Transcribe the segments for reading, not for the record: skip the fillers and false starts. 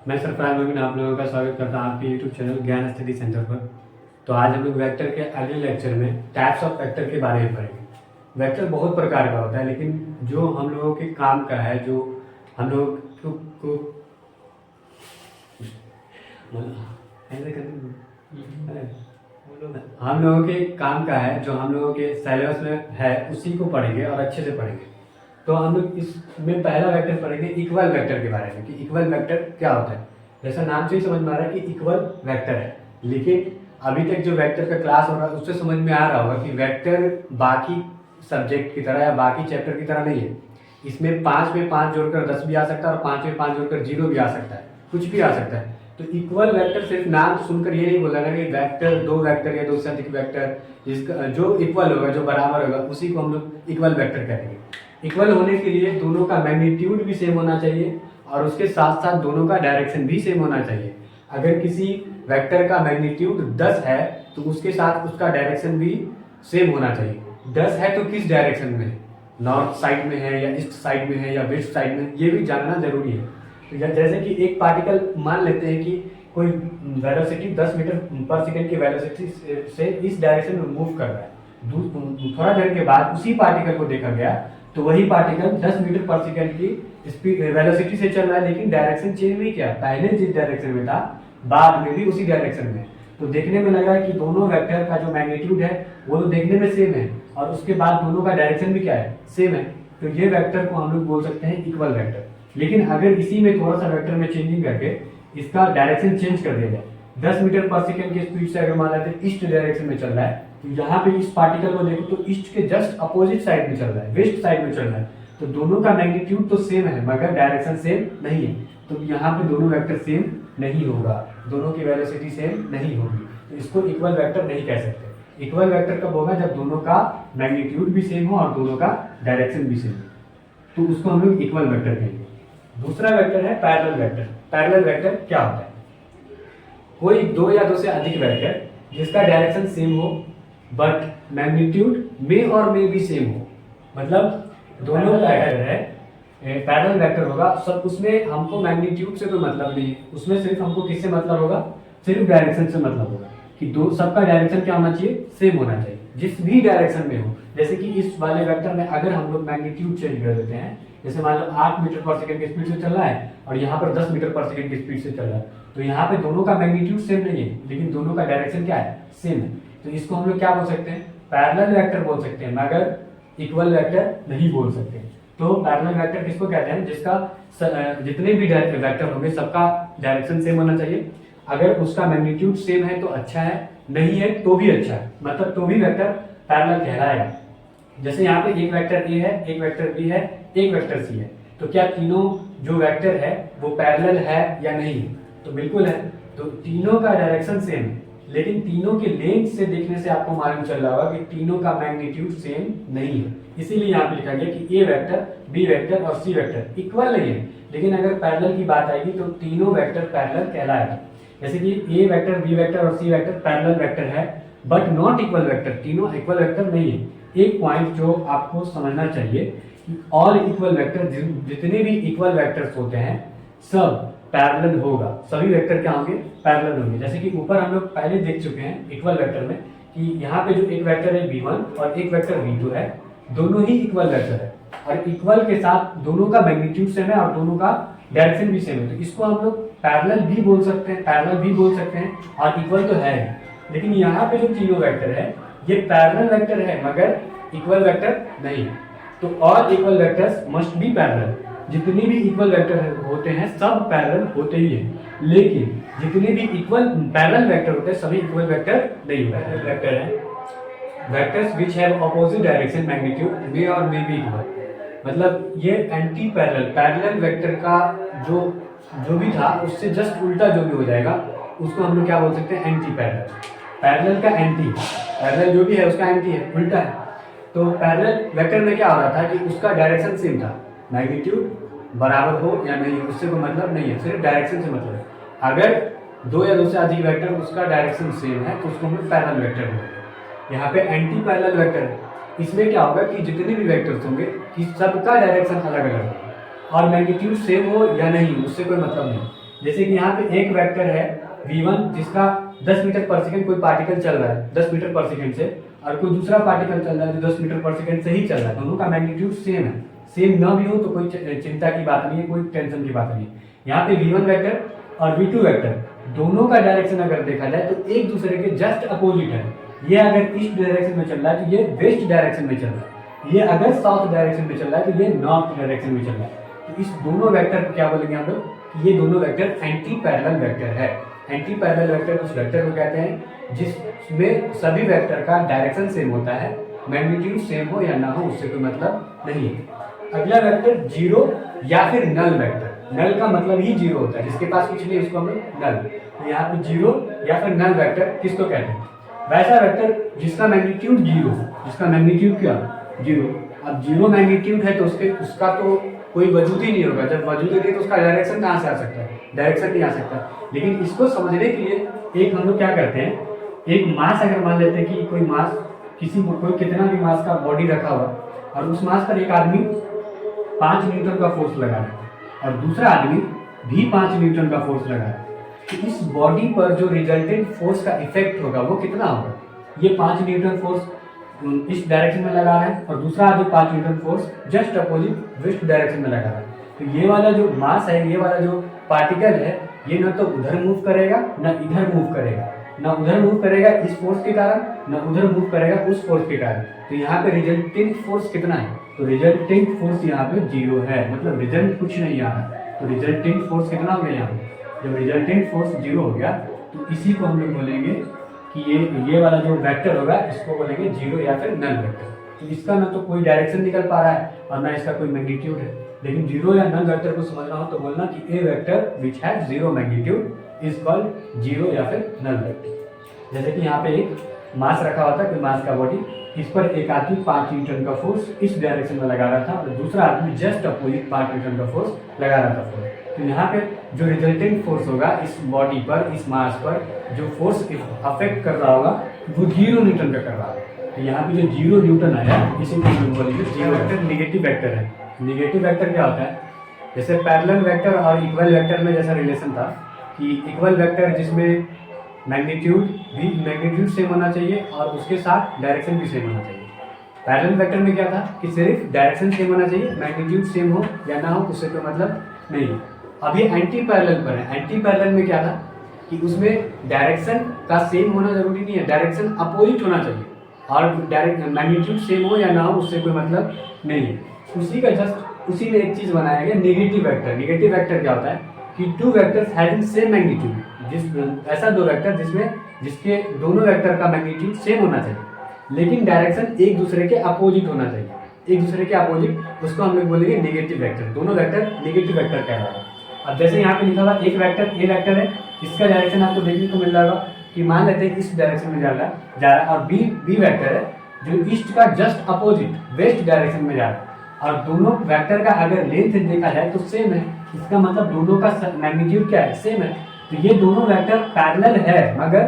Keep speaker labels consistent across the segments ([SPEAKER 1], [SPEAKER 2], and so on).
[SPEAKER 1] मैं सरफराज मोबिन आप लोगों का स्वागत करता हूँ आपके यूट्यूब चैनल ज्ञान स्टडी सेंटर पर। तो आज हम लोग वेक्टर के अगले लेक्चर में टाइप्स ऑफ वेक्टर के बारे में पढ़ेंगे। वेक्टर बहुत प्रकार का होता है, लेकिन जो हम लोगों के काम का है, जो हम लोग को ऐसे करते हम लोगों के काम का है, जो हम लोगों के सिलेबस में है, उसी को पढ़ेंगे और अच्छे से पढ़ेंगे। तो हम लोग इसमें पहला वेक्टर पढ़ेंगे इक्वल वेक्टर के बारे में कि इक्वल वेक्टर क्या होता है। जैसा नाम से ही समझ में आ रहा है कि इक्वल वेक्टर है, लेकिन अभी तक जो वेक्टर का क्लास हो रहा है उससे समझ में आ रहा होगा कि वेक्टर बाकी सब्जेक्ट की तरह या बाकी चैप्टर की तरह नहीं है। इसमें 5 में 5 जोड़कर 10 भी आ सकता है और 5 में 5 जोड़कर 0 भी आ सकता है, कुछ भी आ सकता है। तो इक्वल वेक्टर सिर्फ नाम सुनकर ये नहीं बोला ना कि वेक्टर दो वेक्टर या दो से अधिक वेक्टर, जिसका जो इक्वल होगा, जो बराबर होगा, उसी को हम लोग इक्वल वेक्टर कहेंगे। इक्वल होने के लिए दोनों का मैग्नीट्यूड भी सेम होना चाहिए और उसके साथ साथ दोनों का डायरेक्शन भी सेम होना चाहिए। अगर किसी वेक्टर का मैग्नीट्यूड 10 है तो उसके साथ उसका डायरेक्शन भी सेम होना चाहिए। 10 है तो किस डायरेक्शन में है, नॉर्थ साइड में है या ईस्ट साइड में है या वेस्ट साइड में, ये भी जानना जरूरी है। जैसे कि एक पार्टिकल मान लेते हैं कि कोई वेलोसिटी 10 मीटर पर सेकेंड की वेलोसिटी से इस डायरेक्शन में मूव कर रहा है। थोड़ा देर के बाद उसी पार्टिकल को देखा गया तो वही पार्टिकल 10 मीटर पर सेकेंड की स्पीड वेलोसिटी से चल रहा है, लेकिन डायरेक्शन चेंज नहीं किया। पहले जिस डायरेक्शन में था बाद में भी उसी डायरेक्शन में। तो देखने में लगा कि दोनों वेक्टर का जो मैग्नीट्यूड है वो तो देखने में सेम है और उसके बाद दोनों का डायरेक्शन भी क्या है, सेम है। तो ये वेक्टर को हम लोग बोल सकते हैं इक्वल वेक्टर। लेकिन अगर इसी में थोड़ा सा वेक्टर में चेंजिंग करके इसका डायरेक्शन चेंज कर दिया जाए, 10 मीटर पर सेकेंड की स्पीड से अगर मान लेते हैं ईस्ट डायरेक्शन में चल रहा है, तो यहाँ पे इस पार्टिकल को देखो तो ईस्ट के जस्ट अपोजिट साइड में चल रहा है, वेस्ट साइड में चल रहा है। तो दोनों का मैग्नीट्यूड तो सेम है मगर डायरेक्शन सेम नहीं है। तो यहाँ पे दोनों वेक्टर सेम नहीं होगा, दोनों की वेलोसिटी सेम नहीं होगी, तो इसको इक्वल वेक्टर नहीं कह सकते। इक्वल वेक्टर कब होगा, जब दोनों का मैग्नीट्यूड भी सेम हो और दोनों का डायरेक्शन भी सेम हो, तो उसको हम लोग इक्वल वेक्टर कहेंगे। दूसरा वेक्टर है पैरेलल वेक्टर। पैरेलल वेक्टर क्या होता है, कोई दो या दो से अधिक वेक्टर जिसका डायरेक्शन सेम हो बट मैग्नीट्यूड में और में भी सेम हो। मतलब दोनों वेक्टर है, पैरेलल वेक्टर होगा, सब उसमें हमको मैग्नीट्यूड से कोई मतलब नहीं है, उसमें सिर्फ हमको किससे मतलब होगा, सिर्फ डायरेक्शन से मतलब होगा कि दो सबका डायरेक्शन क्या होना चाहिए, सेम होना चाहिए, जिस भी डायरेक्शन में हो। जैसे कि इस वाले वेक्टर में अगर हम लोग मैग्नीट्यूड चेंज कर देते हैं, जैसे मान लो 8 मीटर पर सेकंड की स्पीड से चल रहा है और यहाँ पर 10 मीटर पर सेकंड की स्पीड से चल रहा है, तो यहाँ पे दोनों का मैग्नीट्यूड सेम नहीं है, लेकिन दोनों का डायरेक्शन क्या है, सेम है। तो इसको हम लोग क्या बोल सकते हैं, पैरेलल वेक्टर बोल सकते हैं, मगर इक्वल वेक्टर नहीं बोल सकते। तो पैरेलल वेक्टर किसको कहते हैं, जिसका जितने भी वेक्टर होंगे सबका डायरेक्शन सेम होना चाहिए। अगर उसका मैग्नीट्यूड सेम है तो अच्छा है, नहीं है तो भी अच्छा है, मतलब तो भी वेक्टर पैरेलल कहलाएगा। जैसे यहाँ पे एक वेक्टर ए है, एक वेक्टर बी है, एक वेक्टर सी है, तो क्या तीनों जो वेक्टर है वो पैरेलल है या नहीं है, तो बिल्कुल है। तो तीनों का डायरेक्शन सेम है, लेकिन तीनों के लेंथ से देखने से आपको मालूम चल रहा होगा कि तीनों का मैग्नीट्यूड सेम नहीं है। इसीलिए यहाँ पे लिखा गया कि ए वेक्टर, बी वेक्टर और सी वेक्टर इक्वल नहीं है, लेकिन अगर पैरेलल की बात आएगी तो तीनों वेक्टर पैरेलल कहलाएगा। जैसे कि ए वेक्टर, बी वेक्टर और सी वेक्टर पैरेलल वेक्टर है बट नॉट इक्वल वेक्टर, तीनों इक्वल वेक्टर नहीं है। एक पॉइंट जो आपको समझना चाहिए कि ऑल इक्वल वेक्टर, जितने भी इक्वल वेक्टर्स होते हैं सब पैरेलल होगा, सभी वेक्टर क्या होंगे, पैरेलल होंगे। जैसे कि ऊपर हम लोग पहले देख चुके हैं इक्वल वेक्टर में कि यहाँ पे जो एक वेक्टर है v1 और एक वेक्टर v2 है, दोनों ही इक्वल वेक्टर है और इक्वल के साथ दोनों का मैग्नीट्यूड सेम है और दोनों का डायरेक्शन भी सेम है, तो इसको हम लोग पैरेलल भी बोल सकते हैं, पैरेलल भी बोल सकते हैं और इक्वल तो है। लेकिन यहाँ पे जो तीनों वेक्टर है ये पैरेलल वेक्टर है मगर इक्वल वेक्टर नहीं है। तो all equal vectors must be parallel, जितने भी इक्वल वेक्टर होते हैं सब पैरेलल होते ही हैं, लेकिन जितने भी इक्वल पैरेलल वेक्टर होते हैं सभी इक्वल वेक्टर नहीं होते हैं। वेक्टर हैं vectors which have opposite direction magnitude में और में बी इक्वल, मतलब ये एंटी पैरेलल, पैरेलल वेक्टर का जो भी था उससे जस्ट उल्टा जो भी हो जाएगा उसको हम लोग क्या बोल सकते हैं, एंटी पैरेलल। पैरेलल का एंटी, पैरेलल जो भी है उसका एंटी है, उल्टा है। तो पैरेलल वेक्टर में क्या हो रहा था कि उसका डायरेक्शन सेम था, मैग्नीट्यूड बराबर हो या नहीं हो उससे कोई मतलब नहीं है, सिर्फ डायरेक्शन से मतलब है। अगर दो या दो से अधिक वेक्टर उसका डायरेक्शन सेम है तो उसको हम पैरेलल वेक्टर बोलते हैं। यहाँ पे एंटी पैरेलल वेक्टर है, इसमें क्या होगा कि जितने भी वेक्टर्स होंगे कि सबका डायरेक्शन अलग अलग होगा और मैग्नीट्यूड सेम हो या नहीं उससे कोई मतलब नहीं। जैसे कि यहाँ पे एक वेक्टर है v1 जिसका 10 मीटर पर सेकंड कोई पार्टिकल चल रहा है 10 मीटर पर सेकंड से, और कोई दूसरा पार्टिकल चल रहा है जो 10 मीटर पर सेकंड से ही चल रहा है, दोनों का मैग्नीट्यूड सेम है। सेम ना भी हो तो कोई चिंता की बात नहीं है, कोई टेंशन की बात नहीं है। यहाँ पे v1 वेक्टर और v2 वेक्टर दोनों का डायरेक्शन अगर देखा जाए तो एक दूसरे के जस्ट अपोजिट है। ये अगर ईस्ट डायरेक्शन में चल रहा है तो ये वेस्ट डायरेक्शन में चल रहा है, ये अगर साउथ डायरेक्शन में चल रहा है तो ये नॉर्थ डायरेक्शन में चल रहा है। तो इस दोनों वेक्टर को क्या बोलेंगे हम लोग कि ये दोनों वेक्टर एंटी पैरेलल वेक्टर है। एंटी पैरेलल वेक्टर उस वेक्टर को कहते हैं जिसमें सभी वेक्टर का डायरेक्शन सेम होता है, मैग्नीट्यूड सेम हो या ना हो उससे कोई मतलब नहीं है। अगला वेक्टर जीरो या फिर नल वेक्टर। नल का मतलब ही जीरो होता है, जिसके पास कुछ नहीं उसको हम लोग नल। तो यहाँ पे जीरो या फिर नल वेक्टर किसको कहते हैं? वैसा वेक्टर जिसका मैग्नीट्यूड जीरो, जिसका मैग्नीट्यूड क्या जीरो। अब जीरो मैग्नीट्यूड है तो उसका तो कोई वजूद ही नहीं होगा। जब वजूद नहीं तो उसका डायरेक्शन कहाँ से आ सकता है? डायरेक्शन नहीं आ सकता। लेकिन इसको समझने के लिए एक हम लोग क्या करते हैं, एक मास अगर मान लेते हैं कि कोई मास कोई कितना भी मास का बॉडी रखा हुआ और उस मास पर एक आदमी 5 न्यूटन का फोर्स लगा रहा है और दूसरा आदमी भी 5 न्यूटन का फोर्स लगा रहा है, तो इस बॉडी पर जो रिजल्टेंट फोर्स का इफेक्ट होगा वो कितना होगा? ये 5 न्यूटन फोर्स इस डायरेक्शन में लगा रहा है और दूसरा आदमी 5 Newton force just opposite west direction में लगा रहा है। तो ये वाला जो मास है, ये वाला जो पार्टिकल है, ये न तो उधर मूव करेगा न इधर मूव करेगा, न उधर मूव करेगा इस फोर्स के कारण न उधर मूव करेगा उस फोर्स के कारण। तो यहाँ पे रिजल्टेंट फोर्स कितना है? तो रिजल्टेंट फोर्स यहाँ पे जीरो है, मतलब रिजल्ट कुछ नहीं आ रहा। तो रिजल्टेंट फोर्स कितना हो गया यहाँ पे? जब रिजल्टेंट फोर्स जीरो हो गया तो इसी को हम लोग बोलेंगे कि ये वाला जो वेक्टर होगा इसको बोलेंगे जीरो या फिर नल वेक्टर। तो इसका ना तो कोई डायरेक्शन निकल पा रहा है और ना इसका कोई मैग्नीट्यूड है। लेकिन जीरो या नल वेक्टर को समझना हो तो बोलना कि a vector which has zero magnitude is called zero या फिर नल वेक्टर। जैसे कि यहाँ पे एक मास रखा हुआ था, कोई मास का बॉडी, इस पर एक आदमी 5 न्यूटन का फोर्स इस डायरेक्शन में लगा रहा था और दूसरा आदमी जस्ट अपोजिट 5 न्यूटन का फोर्स लगा रहा था फोर्स। तो यहाँ पे जो रिजल्टेंट फोर्स होगा इस बॉडी पर, इस मास पर जो फोर्स अफेक्ट कर रहा होगा वो 0 न्यूटन का कर रहा है। तो यहाँ पे जो 0 न्यूटन आया इसी को हम बोलेंगे जीरो वेक्टर। निगेटिव वेक्टर है। निगेटिव वेक्टर क्या होता है? जैसे पैरेलल वेक्टर और इक्वल वेक्टर में जैसा रिलेशन था कि इक्वल वेक्टर जिसमें मैग्नीट्यूड सेम होना चाहिए और उसके साथ डायरेक्शन भी सेम होना चाहिए। पैरेलल वेक्टर में क्या था कि सिर्फ डायरेक्शन सेम होना चाहिए, मैग्नीट्यूड सेम हो या ना हो उससे कोई मतलब नहीं। अभी एंटी पैरेलल पर है। एंटी पैरेलल में क्या था कि उसमें डायरेक्शन का सेम होना जरूरी नहीं है, डायरेक्शन अपोजिट होना चाहिए और मैग्नीट्यूड सेम हो या ना हो उससे कोई मतलब नहीं है। उसी में एक चीज बनाया गया नेगेटिव वेक्टर। नेगेटिव वेक्टर क्या होता है कि two vectors having same magnitude, ऐसा दो वेक्टर जिसके दोनों वेक्टर का मैग्नीट्यूड सेम होना चाहिए लेकिन डायरेक्शन एक दूसरे के अपोजिट होना चाहिए। एक दूसरे के अपोजिट, उसको हम लोग बोलेंगे नेगेटिव वेक्टर। दोनों वेक्टर नेगेटिव वेक्टर कहलाएगा। अब जैसे यहाँ पे लिखा हुआ एक वेक्टर ए वेक्टर है, इसका डायरेक्शन आपको देखने को मिल रहा होगा कि मान लेते हैं इस डायरेक्शन में जा रहा है और बी वेक्टर है जो ईस्ट का जस्ट अपोजिट वेस्ट डायरेक्शन में जा रहा है और दोनों वेक्टर का अगर लेंथ देखा जाए तो सेम है। इसका मतलब दोनों का मैग्नीट्यूड क्या है? सेम है। तो ये दोनों वेक्टर पैरेलल है मगर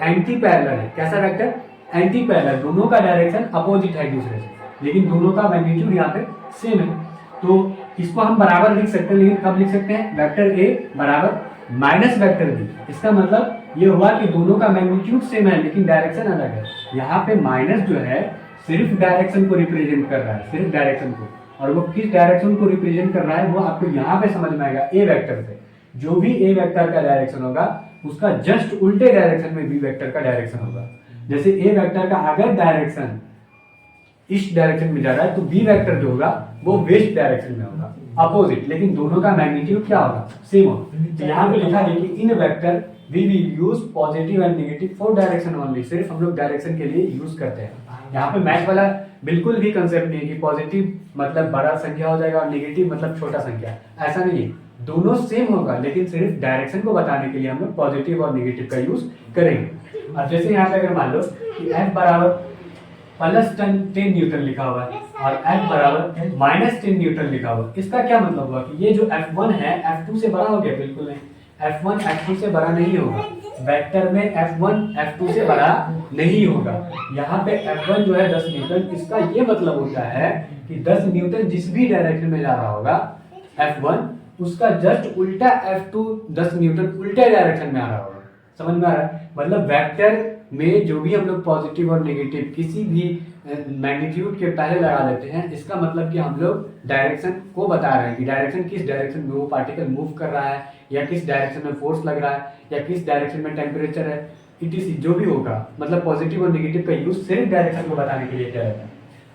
[SPEAKER 1] एंटी पैरेलल है। कैसा वेक्टर? Anti parallel. दोनों का डायरेक्शन अपोजिट है एक दूसरे से लेकिन दोनों का मैग्नीट्यूड यहाँ पे सेम है। तो इसको हम बराबर लिख सकते हैं, लेकिन कब लिख सकते हैं? वेक्टर ए बराबर माइनस वेक्टर बी। इसका मतलब ये हुआ कि दोनों का मैग्नीट्यूड सेम है लेकिन डायरेक्शन अलग है। यहाँ पे माइनस जो है सिर्फ डायरेक्शन को रिप्रेजेंट कर रहा है, सिर्फ डायरेक्शन को, और वो किस डायरेक्शन को रिप्रेजेंट कर रहा है वो आपको यहाँ पे समझ में आएगा। ए वेक्टर पे जो भी ए वेक्टर का डायरेक्शन होगा उसका जस्ट उल्टे डायरेक्शन में बी वेक्टर का डायरेक्शन होगा। जैसे ए वेक्टर का अगर डायरेक्शन इस डायरेक्शन में जा रहा है तो बी वेक्टर जो होगा वो वेस्ट डायरेक्शन में होगा, अपोजिट, लेकिन दोनों का मैग्नीट्यूड क्या होगा? सेम होगा। तो यहाँ पे लिखा है कि in vector we will use positive and negative for direction only. सिर्फ हम लोग डायरेक्शन के लिए यूज करते हैं। यहाँ पे मैथ वाला बिल्कुल भी कंसेप्ट नहीं है कि पॉजिटिव मतलब बड़ा संख्या हो जाएगा और नेगेटिव मतलब छोटा संख्या, ऐसा नहीं है। दोनों सेम होगा लेकिन सिर्फ डायरेक्शन को बताने के लिए हम लोग पॉजिटिव और नेगेटिव का यूज करेंगे। अब जैसे यहाँ पे अगर मान लो कि F बराबर +10 न्यूटन लिखा हुआ है और F बराबर -10 न्यूटन लिखा हुआ है, इसका क्या मतलब हुआ कि ये जो F1 है F2 से बड़ा हो गया? बिल्कुल नहीं, F1 F2 से बड़ा नहीं होगा। वेक्टर में F1 F2 से बड़ा नहीं होगा। यहाँ पे F1 जो है 10 न्यूटन, इसका ये मतलब होता है कि 10 न्यूटन जिस भी डायरेक्शन में जा रहा होगा F1 उसका जस्ट उल्टा F2 10 न्यूटन उल्टे डायरेक्शन में आ रहा होगा। समझ में आ रहा है? मतलब वेक्टर में जो भी हम लोग पॉजिटिव और नेगेटिव किसी भी मैग्नीट्यूड के पहले लगा देते हैं, इसका मतलब कि हम लोग डायरेक्शन को बता रहे हैं कि डायरेक्शन किस डायरेक्शन में वो पार्टिकल मूव कर रहा है, या किस डायरेक्शन में फोर्स लग रहा है, या किस डायरेक्शन में टेम्परेचर है, इटीसी जो भी होगा। मतलब पॉजिटिव और नेगेटिव का यूज सिर्फ डायरेक्शन को बताने के लिए किया जाता है।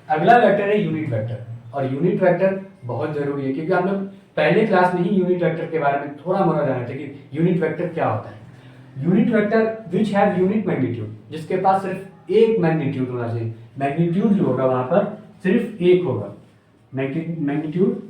[SPEAKER 1] अगला वेक्टर है यूनिट वेक्टर, और यूनिट वेक्टर बहुत जरूरी है क्योंकि हम लोग पहले क्लास में ही यूनिट वेक्टर के बारे में थोड़ा मोड़ा जाने थे कि यूनिट वेक्टर क्या होता है। Unit vector which have unit magnitude, जिसके पास सिर्फ एक मैग्नीट्यूड होना चाहिए। मैग्नीट्यूड जो होगा वहां पर सिर्फ एक होगा, मैग्नीट्यूड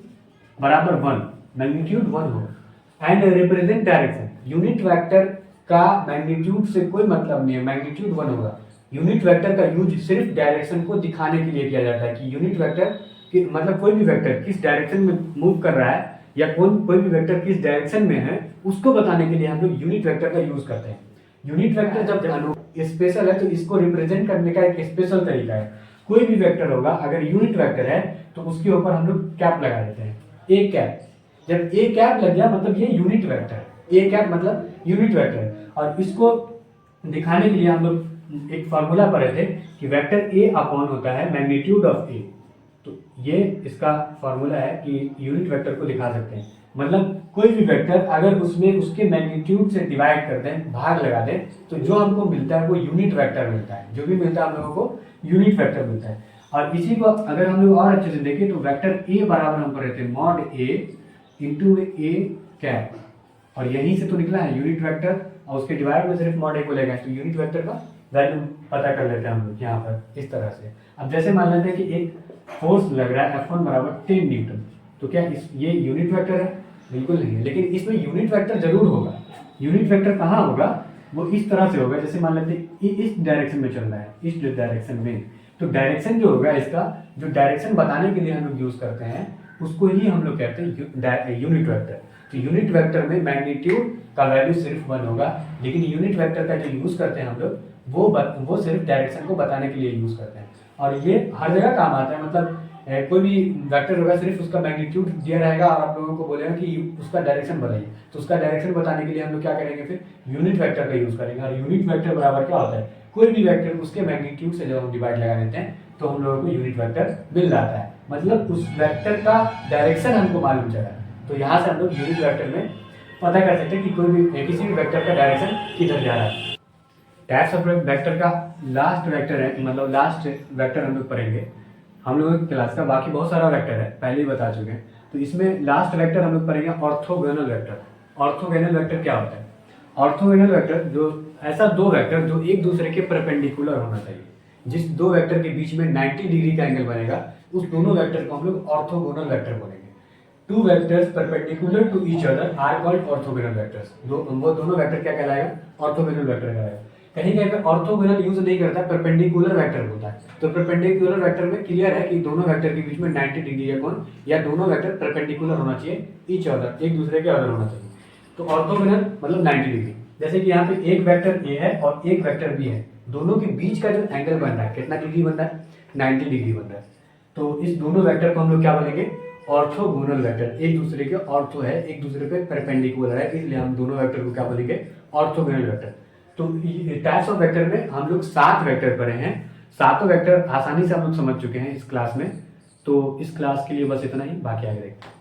[SPEAKER 1] बराबर 1, मैग्नीट्यूड 1 होगा। And represent direction, unit vector का मैग्नीट्यूड से कोई मतलब नहीं है, मैग्नीट्यूड 1 होगा। यूनिट वेक्टर का यूज सिर्फ डायरेक्शन को दिखाने के लिए किया जाता है कि यूनिट वेक्टर कि मतलब कोई भी वेक्टर किस डायरेक्शन में मूव कर रहा है, या कोई भी वेक्टर किस डायरेक्शन में है, उसको बताने के लिए हम लोग यूनिट वेक्टर का यूज करते हैं। यूनिट वेक्टर जब स्पेशल है तो इसको रिप्रेजेंट करने का एक स्पेशल तरीका है। कोई भी वेक्टर होगा, अगर यूनिट वेक्टर है तो उसके ऊपर हम लोग कैप लगा देते हैं, ए कैप। जब ए कैप लग गया मतलब ये यूनिट वेक्टर है, ए कैप मतलब यूनिट वेक्टर है। और इसको दिखाने के लिए हम लोग एक फॉर्मूला पढ़े थे कि वेक्टर ए अपॉन होता है मैग्नीट्यूड ऑफ ए। तो ये इसका फॉर्मूला है कि यूनिट वेक्टर को दिखा सकते हैं। मतलब कोई भी वेक्टर अगर उसमें उसके मैग्नीट्यूड से डिवाइड कर दें, भाग लगा दें, तो जो हमको मिलता है वो यूनिट वेक्टर मिलता है। जो भी मिलता है हम लोगों को यूनिट वेक्टर मिलता है। और इसी को अगर हम लोग और अच्छे से देखें तो वेक्टर ए बराबर हम पढ़े थे mod A into A cap, और यहीं से तो निकला है यूनिट वेक्टर, और उसके डिवाइड में सिर्फ मॉड ए को लेगा, तो यूनिट वेक्टर का वैल्यू पता कर लेते हैं हम लोग यहाँ पर इस तरह से। अब जैसे मान लेते हैं कि एक फोर्स लग रहा है F1 बराबर 10 न्यूटन, तो क्या ये यूनिट वेक्टर है? बिल्कुल नहीं है, लेकिन इसमें यूनिट वेक्टर जरूर होगा। यूनिट वेक्टर कहाँ होगा? वो इस तरह से होगा, जैसे मान लेते हैं इस डायरेक्शन में चल रहा है, इस डायरेक्शन में, तो डायरेक्शन जो होगा इसका, जो डायरेक्शन बताने के लिए हम लोग यूज करते हैं, उसको ही हम लोग कहते हैं यूनिट वेक्टर। तो यूनिट वेक्टर में मैग्नीट्यूड का वैल्यू सिर्फ 1 होगा, लेकिन यूनिट वेक्टर का जो यूज करते हैं हम लोग वो सिर्फ डायरेक्शन को बताने के लिए यूज करते हैं। और ये हर जगह काम आता है। मतलब कोई भी वेक्टर होगा, सिर्फ उसका मैग्नीट्यूड दिया रहेगा और आप लोगों को बोलेगा कि उसका डायरेक्शन बताइए, तो उसका डायरेक्शन बताने के लिए हम लोग क्या करेंगे, फिर यूनिट वेक्टर का यूज करेंगे। और यूनिट वेक्टर बराबर क्या होता है? कोई भी वेक्टर उसके मैग्नीट्यूड से जब हम डिवाइड लगा देते हैं तो हम लोगों को यूनिट वेक्टर मिल जाता है। मतलब उस वेक्टर का डायरेक्शन हमको मालूम चला, तो यहाँ से हम लोग यूनिट वेक्टर में पता कर सकते हैं कि कोई भी किसी भी वेक्टर का डायरेक्शन किधर जा रहा है। टाइप्स ऑफ वेक्टर का लास्ट वेक्टर है, मतलब लास्ट वेक्टर हम लोग पढ़ेंगे हम लोगों की क्लास का। बाकी बहुत सारा वेक्टर है, पहले ही बता चुके हैं। तो इसमें लास्ट वेक्टर हम लोग पढ़ेंगे ऑर्थोगोनल वेक्टर। ऑर्थोगोनल वेक्टर क्या होता है? ऑर्थोगोनल वेक्टर जो ऐसा दो वेक्टर जो एक दूसरे के परपेंडिकुलर होना चाहिए, जिस दो वेक्टर के बीच में 90 डिग्री का एंगल बनेगा, उस दोनों वेक्टर को हम लोग ऑर्थोगोनल वेक्टर बोलेंगे। Two vectors perpendicular to each other are called orthogonal vectors. वो दोनों वेक्टर क्या कहलाएगा? ऑर्थोगोनल वेक्टर कहलाएगा। कहीं कहीं पे ऑर्थोगोनल यूज नहीं करता, परपेंडिकुलर वेक्टर होता है। तो परपेंडिकुलर वेक्टर में क्लियर है कि दोनों वेक्टर के बीच में 90 डिग्री का कोण, या दोनों वेक्टर परपेंडिकुलर होना चाहिए ईच अदर, एक दूसरे के अदर होना चाहिए। तो ऑर्थोगोनल मतलब 90 डिग्री। जैसे कि यहाँ पे एक वेक्टर ए है और एक वेक्टर बी है, दोनों के बीच का जो एंगल बन रहा है कितना डिग्री बन रहा है? 90 डिग्री बन रहा है। तो इस दोनों वेक्टर को हम लोग क्या बोलेंगे? Orthogonal vector. एक दूसरे के ऑर्थो है, एक दूसरे पे परपेंडिकुलर है, इसलिए हम दोनों वेक्टर को क्या बोलेंगे? Orthogonal vector. तो टाइप्स ऑफ वेक्टर में हम लोग 7 वेक्टर पढ़े हैं। सातों वेक्टर आसानी से हम लोग समझ चुके हैं इस क्लास में। तो इस क्लास के लिए बस इतना ही, बाकी आगे देखते हैं।